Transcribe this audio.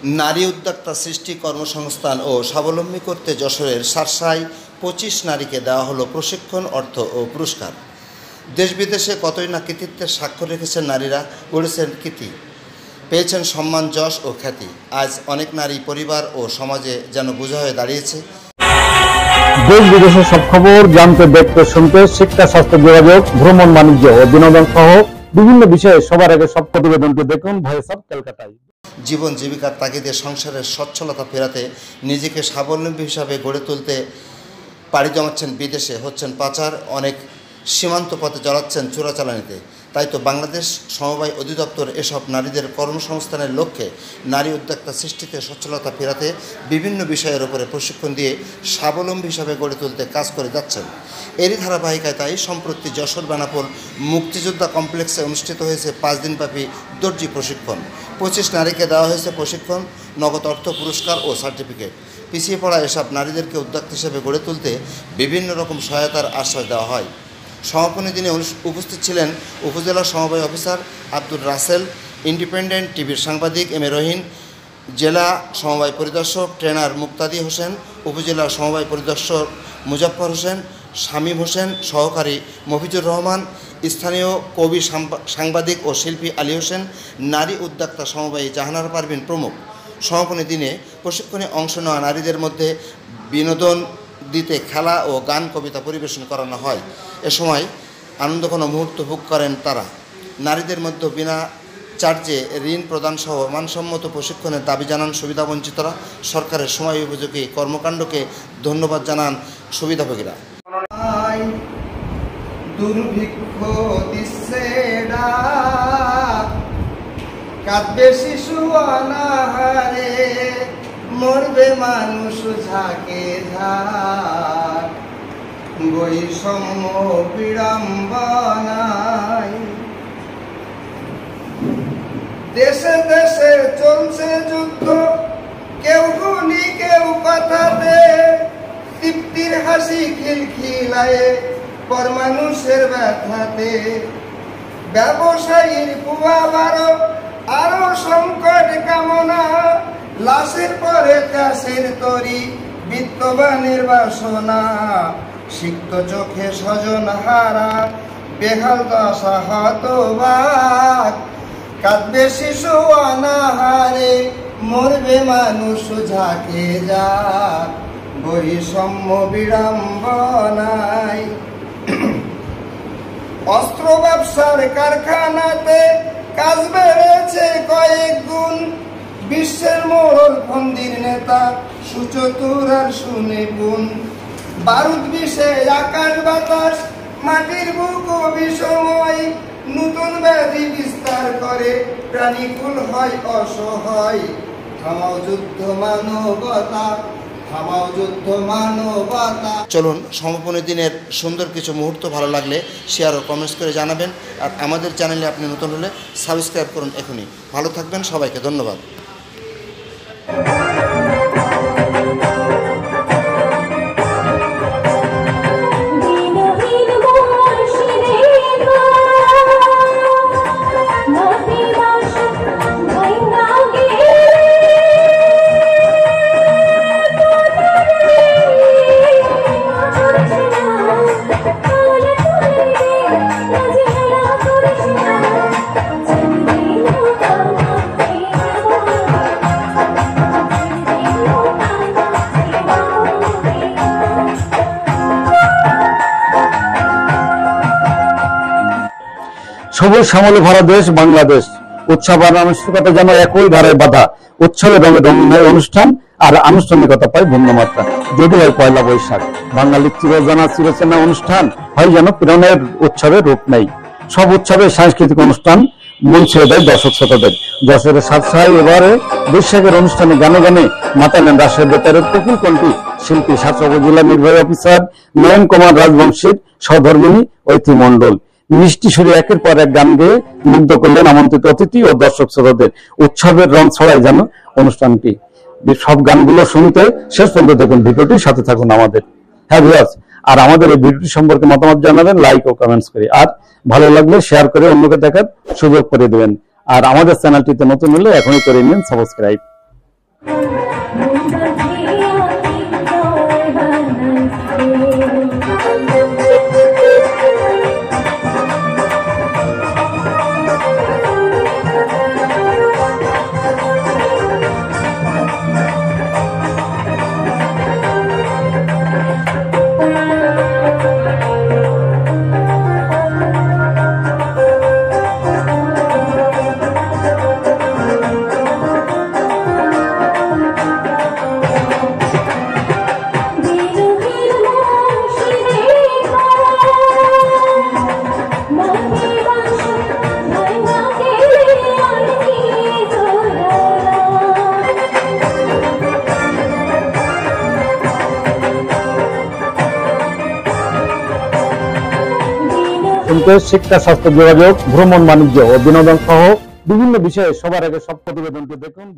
নারী উদ্যোক্তা সৃষ্টি, কর্মসংস্থান ও স্বাবলম্বী করতে যশোরের সারসায় 25 নারীকে দেওয়া হলো প্রশিক্ষণ, অর্থ ও পুরস্কার। দেশ বিদেশে কতই না কৃতিত্বের স্বাক্ষর রেখেছেন নারীরা, গড়েছেন কীর্তি, পেয়েছেন সম্মান, যশ ও খ্যাতি। আজ অনেক নারী পরিবার ও সমাজে যেন বোঝা হয়ে দাঁড়িয়েছে। দেশ বিদেশের সব খবর জানতে, দেখতে, শুনতে, শিক্ষা, স্বাস্থ্য, যোগাযোগ, ভ্রমণ, বাণিজ্য ও বিনোদন সহ বিভিন্ন বিষয়ে সবার আগে সব প্রতিবেদনটি দেখুন ভয়েস অফ কলকাতায়। জীবন জীবিকার তাগিদে সংসারের সচ্ছলতা ফেরাতে, নিজেকে স্বাবলম্বী হিসাবে গড়ে তুলতে পাড়ি জমাচ্ছেন বিদেশে, হচ্ছেন পাচার, অনেক সীমান্ত পথে জড়াচ্ছেন চোরাচালানিতে। তাই তো বাংলাদেশ সমবায় অধিদপ্তর এসব নারীদের কর্মসংস্থানের লক্ষ্যে নারী উদ্যোক্তা সৃষ্টিতে, সচ্ছলতা ফেরাতে বিভিন্ন বিষয়ের উপরে প্রশিক্ষণ দিয়ে স্বাবলম্বী হিসাবে গড়ে তুলতে কাজ করে যাচ্ছেন। এরই ধারাবাহিকায় তাই সম্প্রতি যশোর বেনাপোল মুক্তিযোদ্ধা কমপ্লেক্সে অনুষ্ঠিত হয়েছে 5 দিনব্যাপী দর্জি প্রশিক্ষণ। 25 নারীকে দেওয়া হয়েছে প্রশিক্ষণ, নগদ অর্থ, পুরস্কার ও সার্টিফিকেট। পিছিয়ে পড়া এসব নারীদেরকে উদ্যোক্তা হিসেবে গড়ে তুলতে বিভিন্ন রকম সহায়তার আশ্বাস দেওয়া হয়। সমাপনী দিনে উপস্থিত ছিলেন উপজেলা সমবায় অফিসার আব্দুর রাসেল, ইন্ডিপেন্ডেন্ট টিভির সাংবাদিক এম এ রহিন, জেলা সমবায় পরিদর্শক ট্রেনার মুক্তাদি হোসেন, উপজেলা সমবায় পরিদর্শক মুজাফফর হোসেন, শামীম হোসেন, সহকারী মফিজুর রহমান, স্থানীয় কবি, সাংবাদিক ও শিল্পী আলী হোসেন, নারী উদ্যোক্তা সমবায়ী জাহানারা পারভিন প্রমুখ। সমাপনী দিনে প্রশিক্ষণে অংশ নেওয়া নারীদের মধ্যে বিনোদন দিতে খেলা ও গান, কবিতা পরিবেশন করানো হয়। এ সময় আনন্দঘন মুহূর্ত ভোগ করেন তারা। নারীদের মধ্যে বিনা চার্জে ঋণ প্রদান সহ মানসম্মত প্রশিক্ষণের দাবি জানান সুবিধাবঞ্চিতরা। সরকারের সময় উপযোগী কর্মকাণ্ডকে ধন্যবাদ জানান সুবিধাভোগীরা। দুর্ভিক্ষ দিচ্ছে ডাক, কাঁদবে শিশু অনাহারে, মরবে মানুষ ঝাঁকে ঝাঁক, বৈষম্য বিড়ম্বনায়। দেশে দেশে চলছে যুদ্ধ, কেউ গুলি কেউ কথাতে, তৃপ্তির হাসি খিলখিলায়ে পর মানুষের ব্যথাতে। ব্যবসায়ীর পুয়াবারো আরো সংকট কামনা, লাশের পরে চাষের তরি, বিত্তবানের বাসনা। সিক্ত চোখে স্বজন হারা, বেহাল দশা হতবাক, কাঁদবে শিশু অনাহারে, মরবে মানুষ ঝাঁকে যাক, বৈষম্য বিড়ম্বনায়। অস্ত্র ব্যবসার কারখানাতে কাজ বেড়েছে কয়েক গুণ, বিশ্বের মোড়ল ফন্দির নেতা সুচতুর আর শুনে গুণ। বারুদ বিষে আকাশ বাতাস, মাটির বুক বিষময়, নতুন ব্যাধি বিস্তার করে, প্রাণীকুল হয় অসহায়। থামাও যুদ্ধ মানবতা, থামাও যুদ্ধ মানবতা। চলুন সমাপনী দিনের সুন্দর কিছু মুহূর্ত ভালো লাগলে শেয়ার ও কমেন্টস করে জানাবেন। আর আমাদের চ্যানেলে আপনি নতুন হলে সাবস্ক্রাইব করুন এখনই। ভালো থাকবেন, সবাইকে ধন্যবাদ। সবুজ শ্যামলে ভরা দেশ বাংলাদেশ, উৎসব আর আনুষ্ঠানিকতা যেন একই ধারায় বাঁধা। উৎসবের রঙে রঙিন হয় অনুষ্ঠান, আর আনুষ্ঠানিকতা পায় ভিন্ন মাত্রা। যদি হয় পয়লা বৈশাখ, বাঙালির চিরজানা চিরচেনা অনুষ্ঠান, হয় যেন প্রেরণের উৎসবের রূপ নেই। সব উৎসবে সাংস্কৃতিক অনুষ্ঠান মন ছেড়ে দেয় দর্শক শ্রোতাদের। যশোরের সাতসায় এবারে বৈশাখের অনুষ্ঠানে গানে গানে মাতালেন রাজশাহী বেতারের কোকিল কণ্ঠী শিল্পী, সাতরা উপজেলা নির্বাহী অফিসার নয়ন কুমার রাজবংশীর সহধর্মিণী ঐতি মণ্ডল। মিষ্টি সুরে একের পর এক গান গেয়ে মুগ্ধ করলেন আমন্ত্রিত অতিথি ও দর্শক শ্রোতাদের। উৎসবের রং ছড়ায় যেন অনুষ্ঠানটি। সব গানগুলো শুনতে শেষ পর্যন্ত দেখুন ভিডিওটির সাথে থাকুন আমাদের। হ্যাঁ ভিউয়ার্স, আর আমাদের এই ভিডিওটি সম্পর্কে মতামত জানাবেন লাইক ও কমেন্টস করে, আর ভালো লাগলে শেয়ার করে অন্যকে দেখার সুযোগ করে দেবেন। আর আমাদের চ্যানেলটিতে নতুন হলে এখনই করে নিন সাবস্ক্রাইব। কিন্তু শিক্ষা, স্বাস্থ্য, যোগাযোগ, ভ্রমণ, বাণিজ্য ও বিনোদন সহ বিভিন্ন বিষয়ে সবার আগে সব প্রতিবেদনটি দেখুন।